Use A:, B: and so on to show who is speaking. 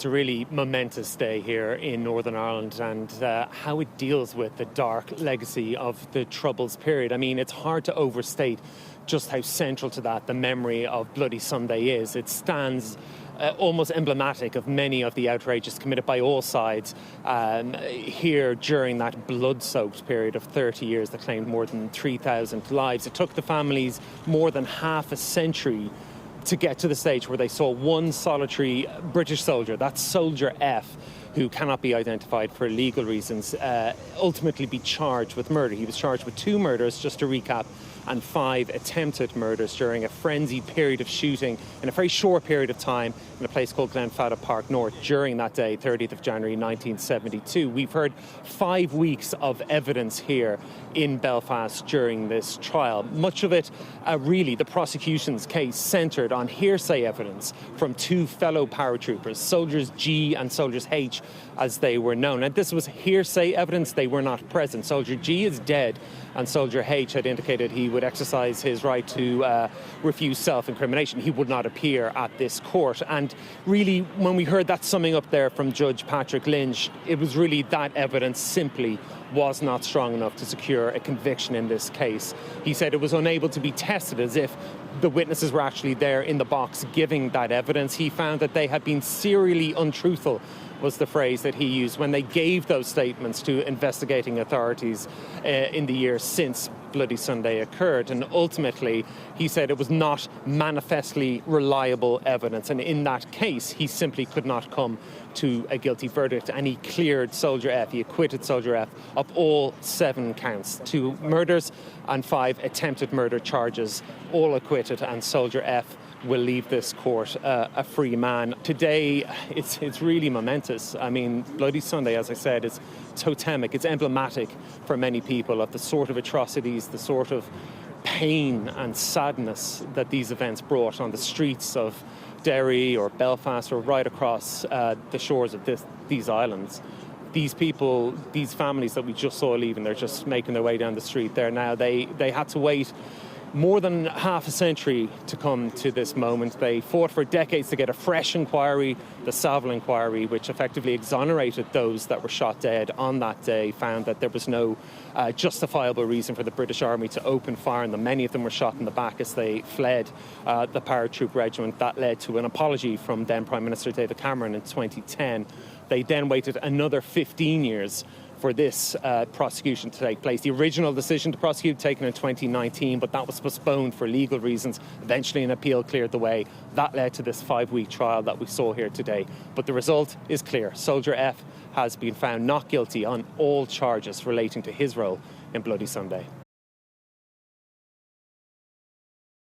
A: It's a really momentous day here in Northern Ireland, and how it deals with the dark legacy of the Troubles period. I mean, it's hard to overstate just how central to that the memory of Bloody Sunday is. It stands almost emblematic of many of the outrages committed by all sides here during that blood-soaked period of 30 years that claimed more than 3,000 lives. It took the families more than half a century to get to the stage where they saw one solitary British soldier, that's Soldier F, who cannot be identified for legal reasons, ultimately be charged with murder. He was charged with 2 murders, just to recap, and 5 attempted murders during a frenzied period of shooting in a very short period of time in a place called Glenfadda Park North during that day, 30th of January 1972. We've heard 5 weeks of evidence here in Belfast during this trial. Much of it, really, the prosecution's case centred on hearsay evidence from 2 fellow paratroopers, Soldiers G and Soldiers H, as they were known. And this was hearsay evidence. They were not present. Soldier G is dead, and Soldier H had indicated he would exercise his right to refuse self-incrimination. He would not appear at this court. And really, when we heard that summing up there from Judge Patrick Lynch, it was really that evidence simply was not strong enough to secure a conviction in this case. He said it was unable to be tested as if the witnesses were actually there in the box giving that evidence. He found that they had been serially untruthful, was the phrase that he used, when they gave those statements to investigating authorities in the years since Bloody Sunday occurred. And ultimately, he said it was not manifestly reliable evidence. And in that case, he simply could not come to a guilty verdict. And he cleared Soldier F, he acquitted Soldier F of all 7 counts, 2 murders and 5 attempted murder charges, all acquitted. And Soldier F will leave this court a free man. Today, it's really momentous. I mean, Bloody Sunday, as I said, is totemic. It's emblematic for many people of the sort of atrocities, the sort of pain and sadness that these events brought on the streets of Derry or Belfast or right across the shores of these islands. These people, these families that we just saw leaving, they're just making their way down the street there now. They had to wait more than half a century to come to this moment. They fought for decades to get a fresh inquiry, the Savile inquiry, which effectively exonerated those that were shot dead on that day, found that there was no justifiable reason for the British Army to open fire on them. Many of them were shot in the back as they fled the paratroop regiment. That led to an apology from then Prime Minister David Cameron in 2010. They then waited another 15 years for this prosecution to take place. The original decision to prosecute taken in 2019, but that was postponed for legal reasons. Eventually an appeal cleared the way. That led to this 5-week trial that we saw here today. But the result is clear. Soldier F has been found not guilty on all charges relating to his role in Bloody Sunday.